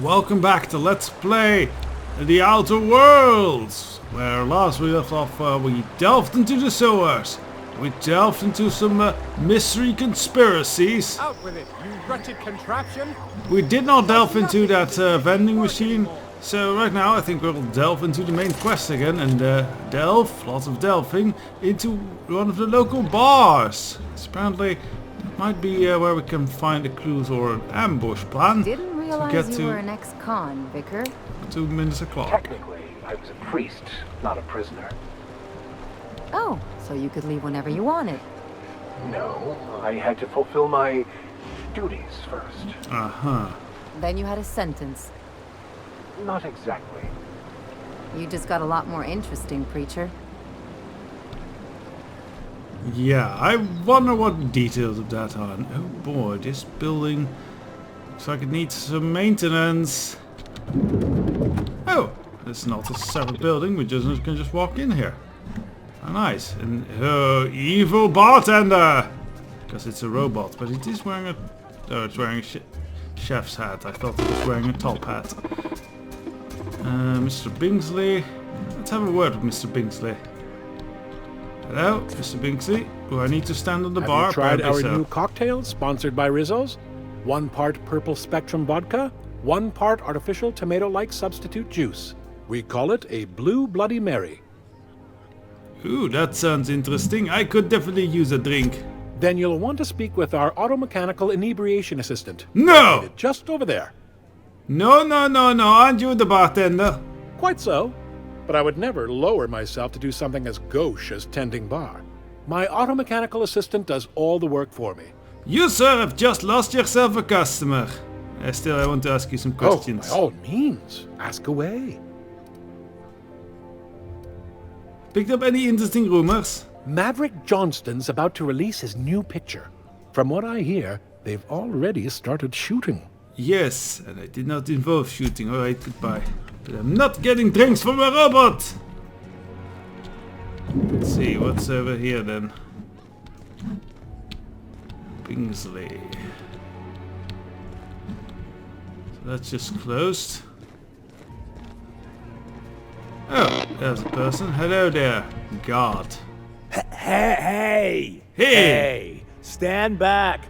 Welcome back to Let's Play The Outer Worlds, where last we left off we delved into the sewers. We delved into some mystery conspiracies. Out with it, you wretched contraption! We did not delve into that vending machine, so right now I think we'll delve into the main quest again and lots of delving, into one of the local bars. It's apparently it might be where we can find the clues or an ambush plan. Didn't realize you were an ex-con, Vicar. To Minister Clarke. Technically, I was a priest, not a prisoner. Oh, so you could leave whenever you wanted. No, I had to fulfill my duties first. Uh-huh. Then you had a sentence. Not exactly. You just got a lot more interesting, preacher. Yeah, I wonder what details of that are. Oh boy, this building looks like it needs some maintenance. Oh, it's not a separate building, we can just walk in here. Oh, nice. And evil bartender! Because it's a robot, but it is wearing a... Oh, it's wearing a chef's hat. I thought it was wearing a top hat. Mr. Bingsley. Let's have a word with Mr. Bingsley. Hello, Mr. Bingsley. Do I need to stand on the bar? Have you tried our so. new cocktail, sponsored by Rizzo's? 1 part Purple Spectrum vodka, 1 part artificial tomato-like substitute juice. We call it a Blue Bloody Mary. Ooh, that sounds interesting. I could definitely use a drink. Then you'll want to speak with our auto-mechanical inebriation assistant. No! Just over there. No, aren't you the bartender? Quite so. But I would never lower myself to do something as gauche as tending bar. My auto-mechanical assistant does all the work for me. You, sir, have just lost yourself a customer. Still, I want to ask you some questions. Oh, by all means. Ask away. Picked up any interesting rumors? Maverick Johnston's about to release his new picture. From what I hear, they've already started shooting. Yes, and I did not involve shooting. Alright, goodbye. But I'm not getting drinks from a robot! Let's see, what's over here then? Bingsley. So that's just closed. Oh, there's a person. Hello there, guard. Hey! Stand back,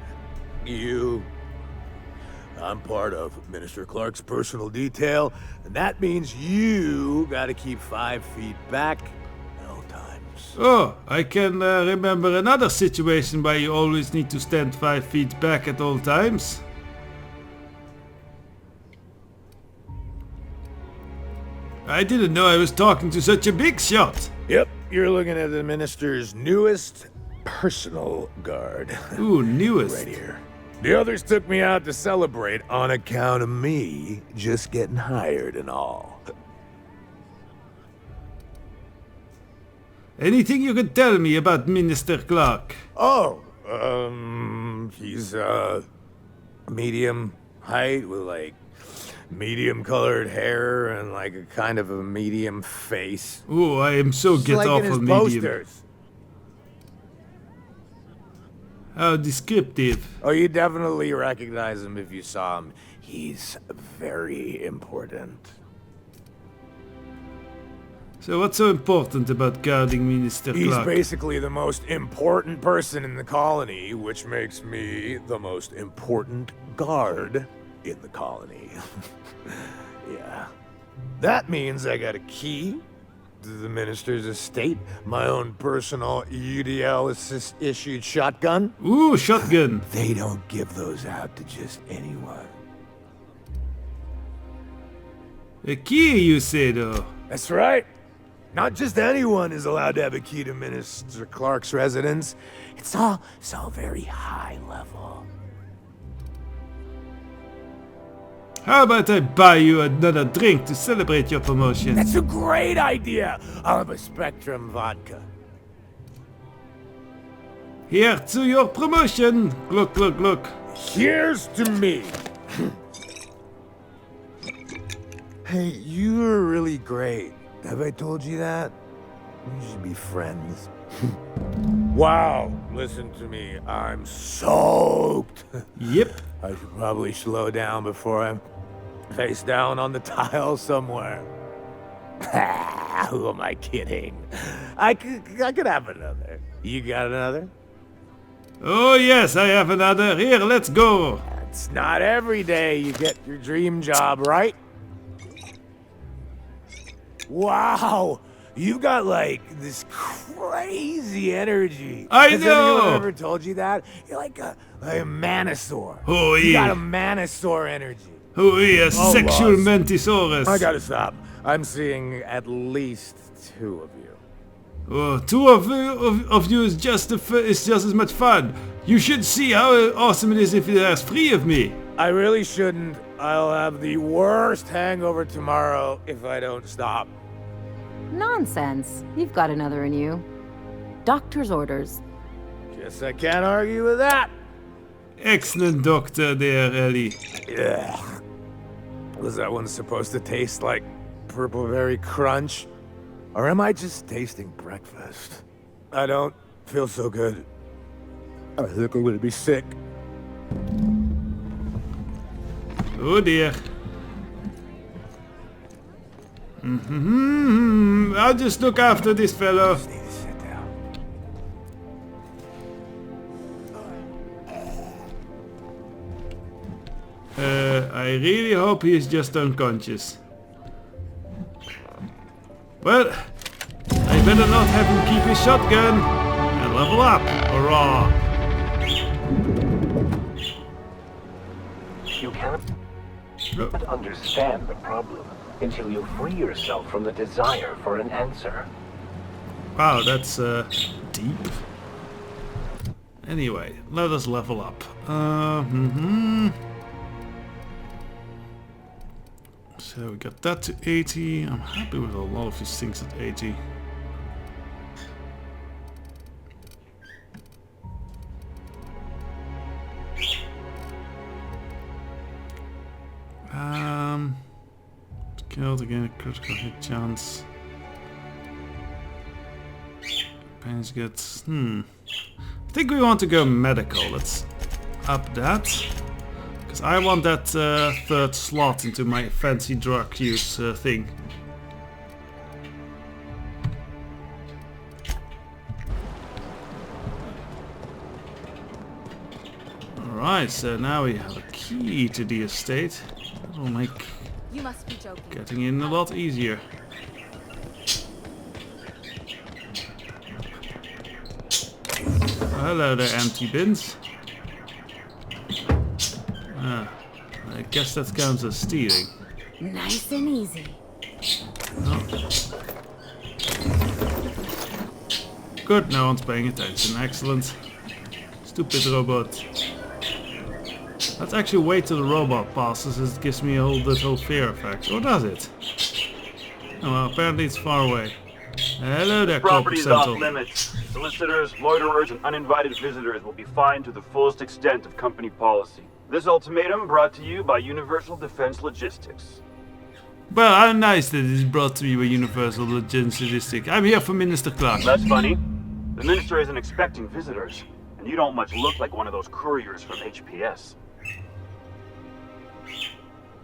you. I'm part of Minister Clarke's personal detail, and that means you gotta keep 5 feet back at all times. Oh, I can remember another situation where you always need to stand 5 feet back at all times. I didn't know I was talking to such a big shot. Yep, you're looking at the minister's newest personal guard. Ooh, newest. Right here. The others took me out to celebrate on account of me just getting hired and all. Anything you could tell me about Minister Clarke? Oh, he's, medium height with, like, medium colored hair and, like, a kind of a medium face. Ooh, I am so Just get like off in his of medium. posters. How descriptive. Oh, you definitely recognize him if you saw him. He's very important. So what's so important about guarding Minister He's Clarke? basically the most important person in the colony, which makes me the most important guard in the colony. Yeah. That means I got a key to the minister's estate, my own personal UDL-issued shotgun. Ooh, shotgun. They don't give those out to just anyone. A key, you say, though. That's right. Not just anyone is allowed to have a key to Minister Clarke's residence. It's all very high level. How about I buy you another drink to celebrate your promotion? That's a great idea. I'll have a Spectrum vodka. Here to your promotion. Look, look, look. Here's to me. Hey, you're really great. Have I told you that? We should be friends. Wow, listen to me. I'm soaked. Yep. I should probably slow down before I Face down on the tile somewhere. Who am I kidding? I could have another. You got another? Oh yes, I have another. Here, let's go. It's not every day you get your dream job, right? Wow, you got like this crazy energy. I Has know. anyone ever told you that? You're like a manosaur. Oh You got a yeah. manosaur energy. Oh yeah, sexual Ross. Mantisaurus. I gotta stop. I'm seeing at least 2 of you. Oh, two of you is just as much fun. You should see how awesome it is if there's 3 of me. I really shouldn't. I'll have the worst hangover tomorrow if I don't stop. Nonsense. You've got another in you. Doctor's orders. Guess I can't argue with that. Excellent doctor there, Ellie. Ugh. Was that one supposed to taste like purple berry crunch? Or am I just tasting breakfast? I don't feel so good. I think I'm gonna be sick. Oh dear. I'll just look after this fellow. Just need to sit down. I really hope he is just unconscious. Well, I better not have him keep his shotgun and level up. Hurrah! You can't Oh, understand the problem until you free yourself from the desire for an answer. wow, that's deep. Anyway, let us level up. So we got that to 80. I'm happy with a lot of these things at 80. Killed again, a critical hit chance. Pains gets. I think we want to go medical. Let's up that. Because I want that 3rd slot into my fancy drug use thing. Alright, so now we have a key to the estate. That will make You must be joking. getting in a lot easier. Hello there, empty bins. I guess that counts as stealing. Nice and easy. Good, no one's paying attention. Excellent. Stupid robot. Let's actually wait till the robot passes, as it gives me that whole fear effect. Or does it? Oh well, apparently it's far away. Hello there, Property is off Corporate limits. Solicitors, loiterers, and uninvited visitors will be fined to the fullest extent of company policy. This ultimatum brought to you by Universal Defense Logistics. Well, how nice that it is brought to me by Universal Logistics. I'm here for Minister Clarke. That's funny. The minister isn't expecting visitors, and you don't much look like one of those couriers from HPS.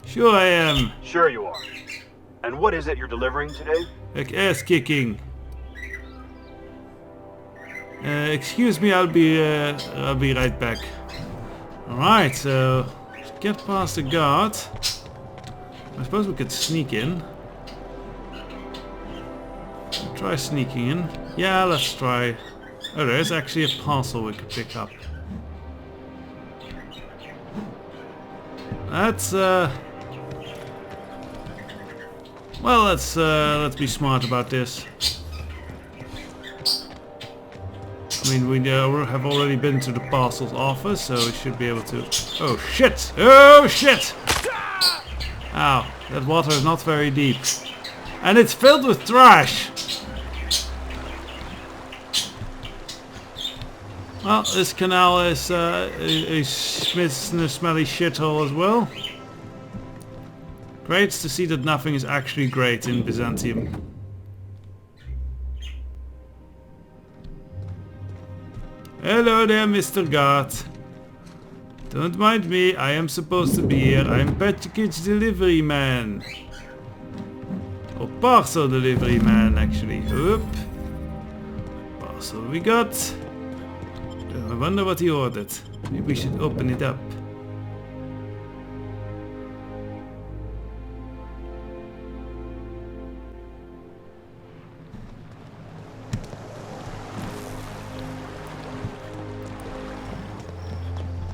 Sure I am. Sure you are. And what is it you're delivering today? Like ass kicking. Excuse me, I'll be right back. Alright, so get past the guard. I suppose we could sneak in. Try sneaking in. Yeah, let's try. Oh, there is actually a parcel we could pick up. That's well, let's be smart about this. I mean, we have already been to the parcels office, so we should be able to... Oh shit! Oh shit! Ow, that water is not very deep. And it's filled with trash! Well, this canal is a smelly shithole as well. Great to see that nothing is actually great in Byzantium. Hello there, Mr. Guard. Don't mind me, I am supposed to be here. I'm package delivery man. Or parcel delivery man, actually. Oop. Parcel we got. I wonder what he ordered. Maybe we should open it up.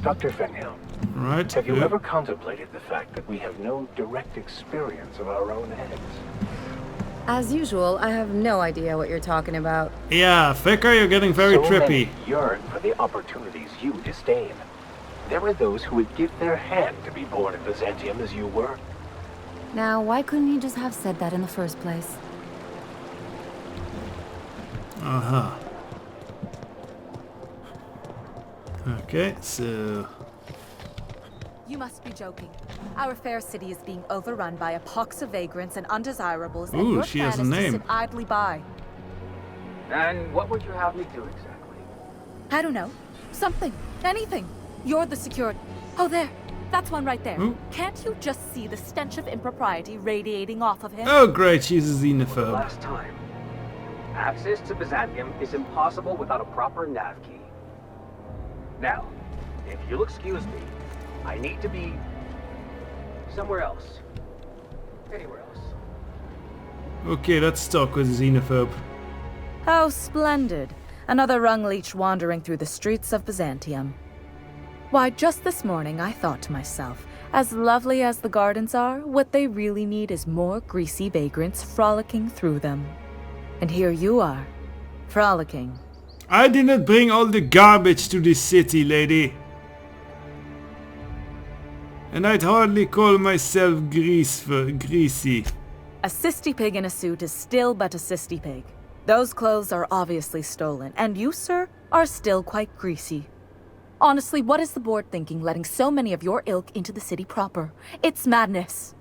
Dr. Fenhill, Right. have you ever contemplated the fact that we have no direct experience of our own eggs? As usual, I have no idea what you're talking about. Yeah, Vicar, you're getting very So trippy. many yearn for the opportunities you disdain. There are those who would give their hand to be born in Byzantium as you were. Now, why couldn't you just have said that in the first place? Uh-huh. Okay, so... You must be joking. Our fair city is being overrun by a pox of vagrants and undesirables, and Ooh, your she plan has a is to name. sit idly by. And what would you have me do exactly? I don't know. Something. Anything. You're the security. Oh, there. That's one right there. Ooh. Can't you just see the stench of impropriety radiating off of him? Oh great, she's a For the xenophobe. last time. Access to Byzantium is impossible without a proper nav key. Now, if you'll excuse me, I need to be somewhere else. Anywhere else. Okay, let's talk with the xenophobe. How splendid. Another rung leech wandering through the streets of Byzantium. Why, just this morning I thought to myself, as lovely as the gardens are, what they really need is more greasy vagrants frolicking through them. And here you are, frolicking. I did not bring all the garbage to this city, lady. And I'd hardly call myself greasy. A cysty pig in a suit is still but a cysty pig. Those clothes are obviously stolen, and you, sir, are still quite greasy. Honestly, what is the board thinking letting so many of your ilk into the city proper? It's madness.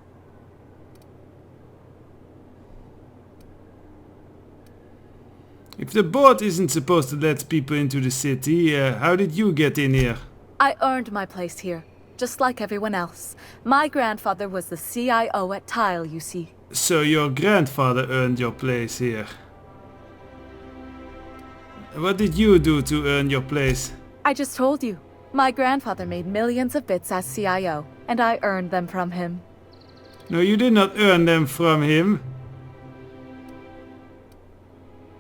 If the board isn't supposed to let people into the city, how did you get in here? I earned my place here, just like everyone else. My grandfather was the CIO at Tile, you see. So your grandfather earned your place here. What did you do to earn your place? I just told you. My grandfather made millions of bits as CIO, and I earned them from him. No, you did not earn them from him.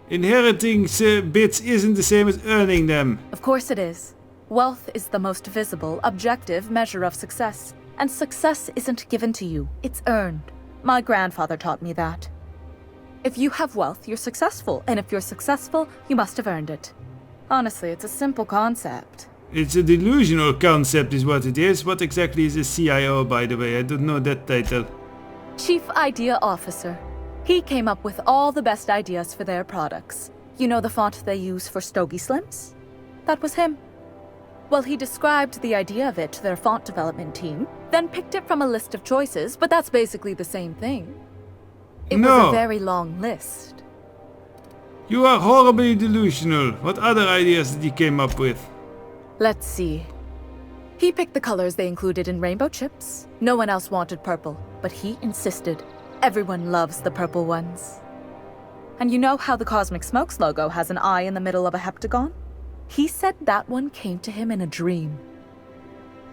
Inheriting bits isn't the same as earning them. Of course it is. Wealth is the most visible, objective measure of success. And success isn't given to you, it's earned. My grandfather taught me that. If you have wealth, you're successful, and if you're successful, you must have earned it. Honestly, it's a simple concept. It's a delusional concept is what it is. What exactly is a CIO, by the way? I don't know that title. Chief Idea Officer. He came up with all the best ideas for their products. You know the font they use for Stogie Slims? That was him. Well, he described the idea of it to their font development team, then picked it from a list of choices, but that's basically the same thing. It was a very long list. You are horribly delusional. What other ideas did he came up with? Let's see. He picked the colors they included in rainbow chips. No one else wanted purple, but he insisted. Everyone loves the purple ones. And you know how the Cosmic Smokes logo has an eye in the middle of a heptagon? He said that one came to him in a dream.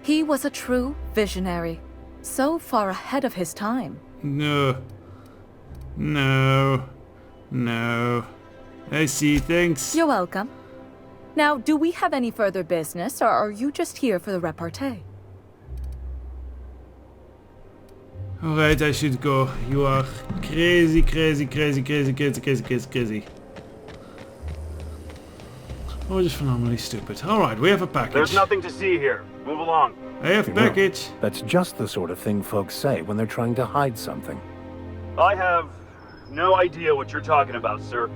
He was a true visionary, so far ahead of his time. No. I see, thanks. You're welcome. Now, do we have any further business, or are you just here for the repartee? Alright, I should go. You are crazy. Or just phenomenally stupid. Alright, we have a package. There's nothing to see here. Move along. I have package. That's just the sort of thing folks say when they're trying to hide something. I have no idea what you're talking about, sir.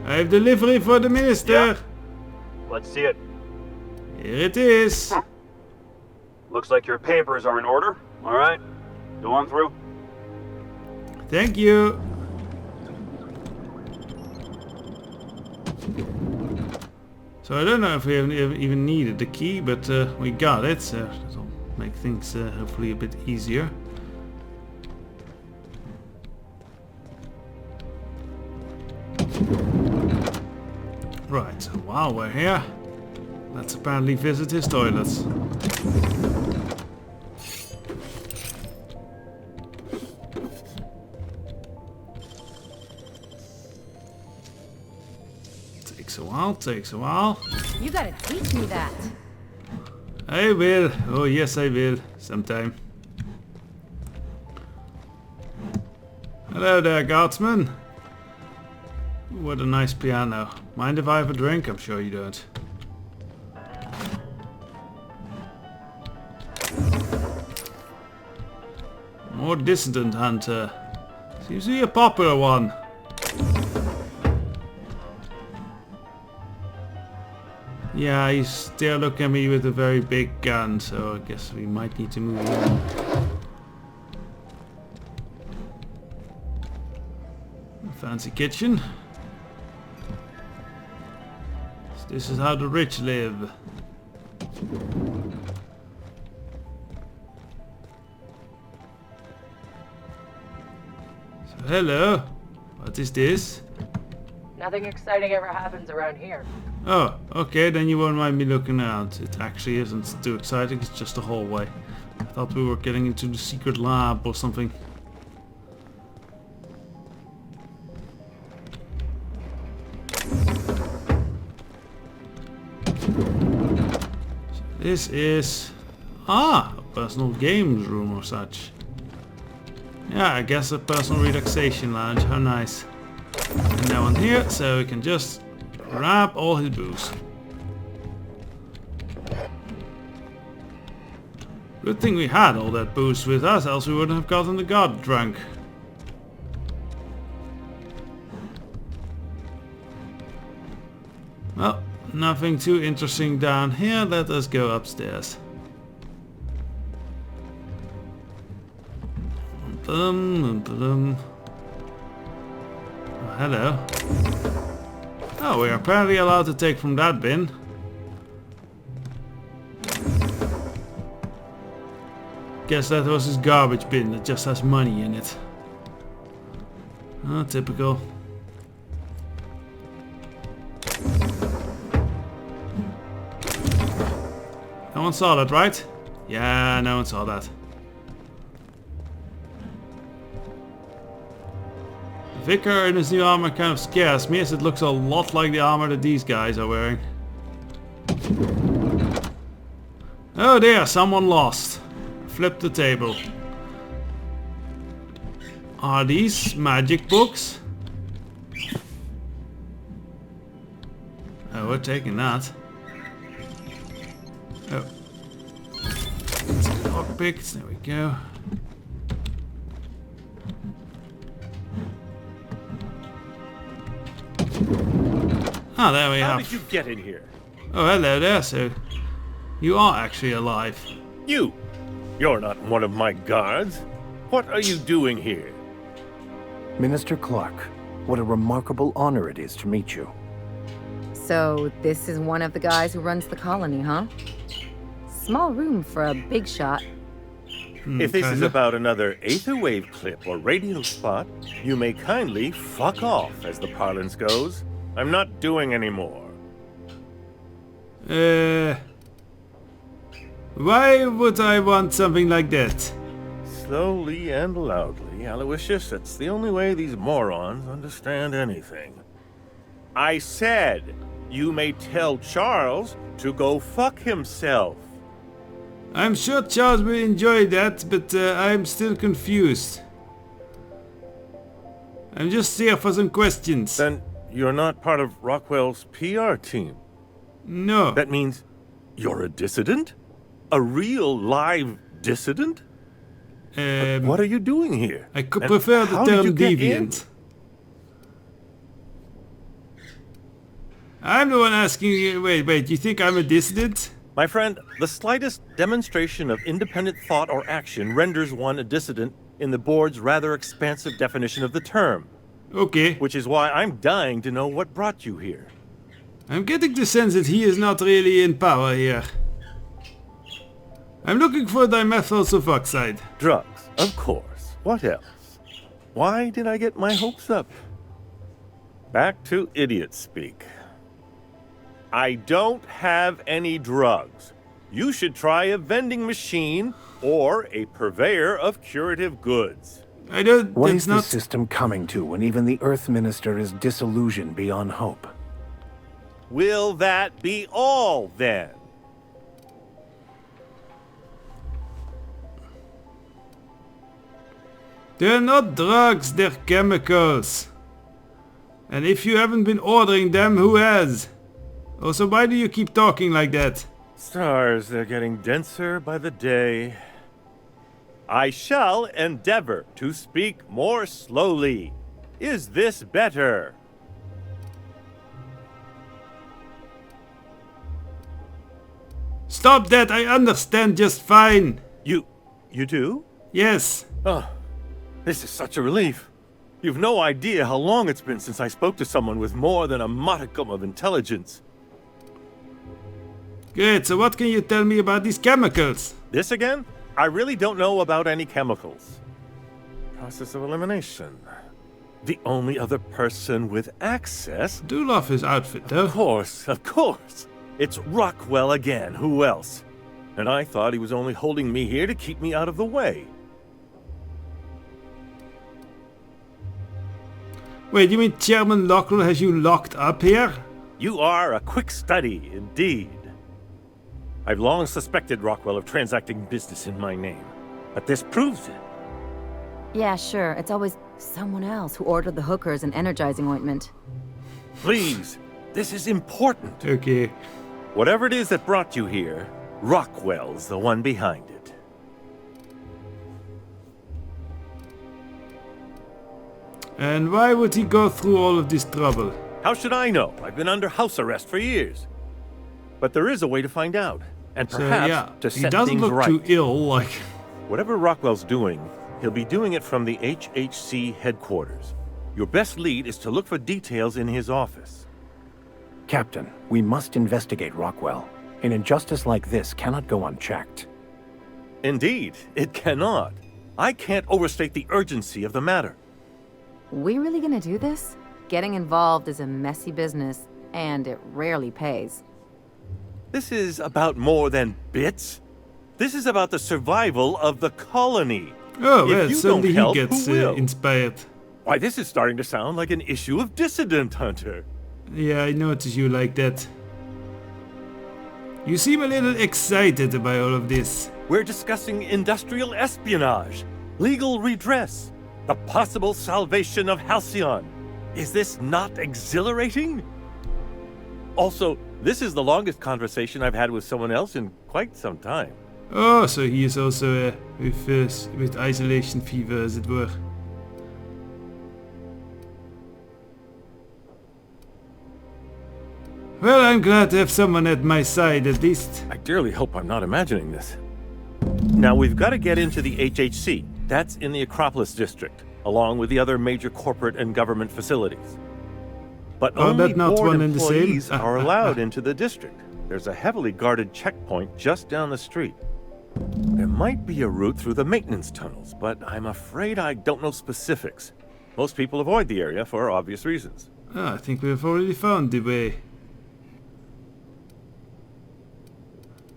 I have delivery for the minister. Yeah. Let's see it. Here it is. Looks like your papers are in order. All right. Go on through. Thank you. So I don't know if we even needed the key, but we got it, so that'll make things hopefully a bit easier. Right, so while we're here, let's apparently visit his toilets. Takes a while. You gotta teach me that. I will. Oh yes, I will. Sometime. Hello there, guardsman. What a nice piano. Mind if I have a drink? I'm sure you don't. More dissident hunter. Seems to be a popular one. Yeah, he's still looking at me with a very big gun, so I guess we might need to move on. Fancy kitchen. So this is how the rich live. So hello, what is this? Nothing exciting ever happens around here. Oh, okay, then you won't mind me looking around. It actually isn't too exciting, it's just a hallway. I thought we were getting into the secret lab or something. So this is... a personal games room or such. Yeah, I guess a personal relaxation lounge, how nice. And now on here, so we can just grab all his booze. Good thing we had all that booze with us, else we wouldn't have gotten the god drunk. Well, nothing too interesting down here. Let us go upstairs. Oh, hello. Oh, we are apparently allowed to take from that bin. Guess that was his garbage bin that just has money in it. Oh, typical. No one saw that, right? Yeah, no one saw that. Vicar in his new armor kind of scares me, as it looks a lot like the armor that these guys are wearing. Oh dear, someone lost. Flip the table. Are these magic books? Oh, we're taking that. Oh. Lockpicks, there we go. Ah, there we have. How did you get in here? Oh, hello there, so you are actually alive. You're not one of my guards. What are you doing here? Minister Clarke, what a remarkable honor it is to meet you. So, this is one of the guys who runs the colony, huh? Small room for a big shot. If this is about another Aetherwave clip or radio spot, you may kindly fuck off, as the parlance goes. I'm not doing any more. Why would I want something like that? Slowly and loudly, Aloysius, it's the only way these morons understand anything. I said, you may tell Charles to go fuck himself. I'm sure Charles will enjoy that, but I'm still confused. I'm just here for some questions. Then you're not part of Rockwell's PR team. No. That means you're a dissident? A real live dissident? What are you doing here? I could And prefer the how did term you get deviant. I'm the one asking you. Wait, you think I'm a dissident? My friend, the slightest demonstration of independent thought or action renders one a dissident in the board's rather expansive definition of the term. Okay. Which is why I'm dying to know what brought you here. I'm getting the sense that he is not really in power here. I'm looking for dimethyl sulfoxide. Drugs, of course. What else? Why did I get my hopes up? Back to idiot speak. I don't have any drugs. You should try a vending machine or a purveyor of curative goods. I don't... What that's is not... this system coming to when even the Earth Minister is disillusioned beyond hope? Will that be all, then? They're not drugs, they're chemicals. And if you haven't been ordering them, who has? Also, why do you keep talking like that? Stars, they're getting denser by the day. I shall endeavor to speak more slowly. Is this better? Stop that, I understand just fine. You do? Yes. Oh, this is such a relief. You've no idea how long it's been since I spoke to someone with more than a modicum of intelligence. Great, so what can you tell me about these chemicals? This again? I really don't know about any chemicals. Process of elimination. The only other person with access... Do love his outfit, though. Of course. It's Rockwell again. Who else? And I thought he was only holding me here to keep me out of the way. Wait, you mean Chairman Lockwell has you locked up here? You are a quick study, indeed. I've long suspected Rockwell of transacting business in my name, but this proves it. Yeah, sure. It's always someone else who ordered the hookers and energizing ointment. Please, this is important. Okay. Whatever it is that brought you here, Rockwell's the one behind it. And why would he go through all of this trouble? How should I know? I've been under house arrest for years. But there is a way to find out. And perhaps to set he doesn't things look right. too ill, like... Whatever Rockwell's doing, he'll be doing it from the HHC headquarters. Your best lead is to look for details in his office. Captain, we must investigate Rockwell. An injustice like this cannot go unchecked. Indeed, it cannot. I can't overstate the urgency of the matter. We really gonna do this? Getting involved is a messy business, and it rarely pays. This is about more than bits. This is about the survival of the colony. Oh, If well, you suddenly don't help, he gets who will? inspired. Why, this is starting to sound like an issue of Dissident Hunter. Yeah, I notice you like that. You seem a little excited about all of this. We're discussing industrial espionage, legal redress, the possible salvation of Halcyon. Is this not exhilarating? Also, this is the longest conversation I've had with someone else in quite some time. Oh, so he is also with isolation fever, as it were. Well, I'm glad to have someone at my side, at least. I dearly hope I'm not imagining this. Now, we've got to get into the HHC. That's in the Acropolis district, along with the other major corporate and government facilities. But only not board one and the same? employees are allowed into the district. There's a heavily guarded checkpoint just down the street. There might be a route through the maintenance tunnels, but I'm afraid I don't know specifics. Most people avoid the area for obvious reasons. I think we've already found the way.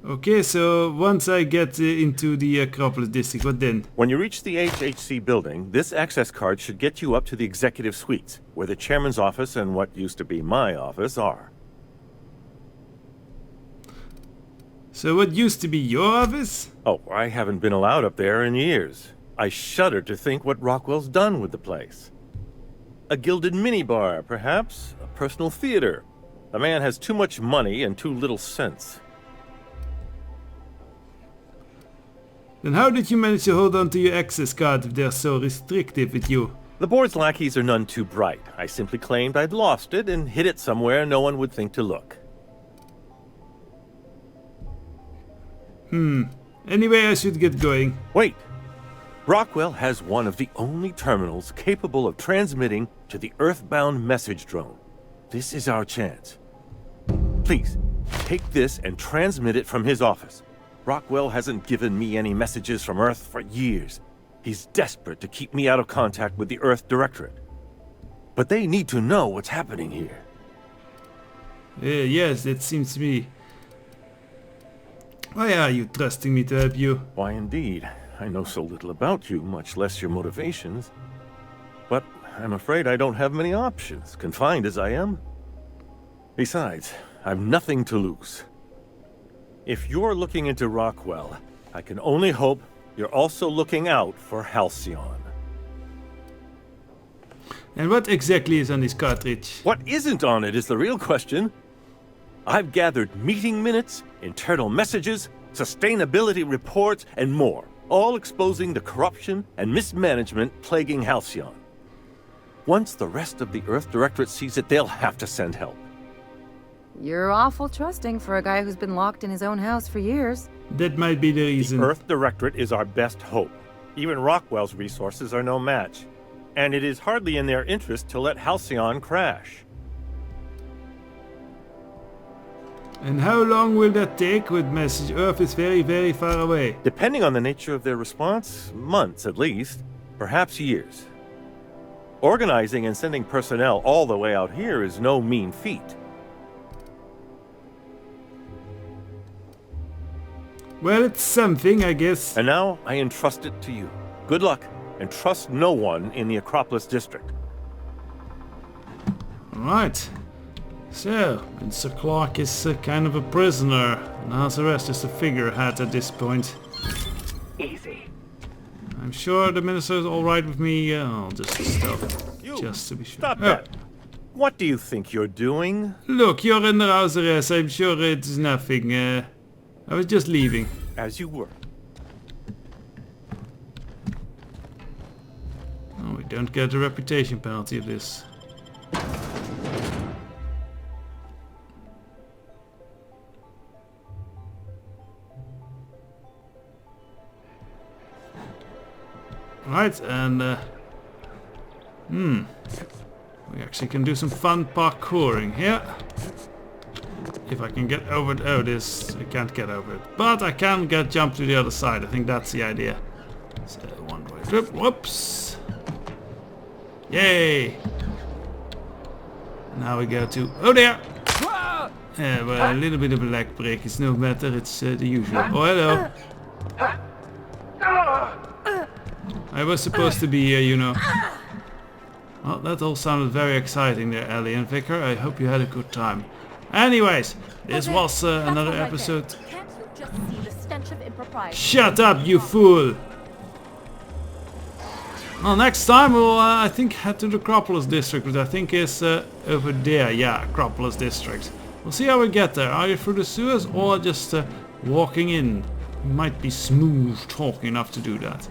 Okay, so once I get into the Acropolis district, what then? When you reach the HHC building, this access card should get you up to the executive suites, where the chairman's office and what used to be my office are. So what used to be your office? Oh, I haven't been allowed up there in years. I shudder to think what Rockwell's done with the place. A gilded minibar, perhaps? A personal theater. The man has too much money and too little sense. Then how did you manage to hold on to your access card if they're so restrictive with you? The board's lackeys are none too bright. I simply claimed I'd lost it and hid it somewhere no one would think to look. Anyway, I should get going. Wait! Rockwell has one of the only terminals capable of transmitting to the Earthbound message drone. This is our chance. Please, take this and transmit it from his office. Rockwell hasn't given me any messages from Earth for years. He's desperate to keep me out of contact with the Earth Directorate. But they need to know what's happening here. Yes, it seems to me. Why are you trusting me to help you? Why indeed. I know so little about you, much less your motivations. But I'm afraid I don't have many options, confined as I am. Besides, I've nothing to lose. If you're looking into Rockwell, I can only hope you're also looking out for Halcyon. And what exactly is on this cartridge? What isn't on it is the real question. I've gathered meeting minutes, internal messages, sustainability reports, and more, all exposing the corruption and mismanagement plaguing Halcyon. Once the rest of the Earth Directorate sees it, they'll have to send help. You're awful trusting for a guy who's been locked in his own house for years. That might be the reason. The Earth Directorate is our best hope. Even Rockwell's resources are no match. And it is hardly in their interest to let Halcyon crash. And how long will that take with message? Earth is very, very far away. Depending on the nature of their response, months at least, perhaps years. Organizing and sending personnel all the way out here is no mean feat. Well, it's something, I guess. And now I entrust it to you. Good luck, and trust no one in the Acropolis district. Alright. So, Mr. Clarke is kind of a prisoner. Now the rest is a figurehead at this point. Easy. I'm sure the minister is alright with me. I'll just stop. You, Just to be sure. Stop that! What do you think you're doing? Look, you're under house arrest. I'm sure it's nothing. I was just leaving. As you were. Oh, we don't get a reputation penalty of this. Right, and we actually can do some fun parkouring here. If I can get over it. Oh, this I can't get over it, but I can jump to the other side. I think that's the idea. So one way flip. Whoops! Yay! Now we go to there. Yeah, well, a little bit of a leg break. It's no matter. It's the usual. Oh, hello. I was supposed to be here, you know. Well, that all sounded very exciting there, Ellie and Vicar. I hope you had a good time. Anyways, this was another episode. Can't you just see the stench of impropriety? Shut up, you fool! Well, next time we'll, I think, head to the Acropolis district, which I think is over there. Yeah, Acropolis district. We'll see how we get there. Either through the sewers or just walking in. We might be smooth talking enough to do that.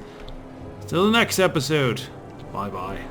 Till the next episode. Bye bye.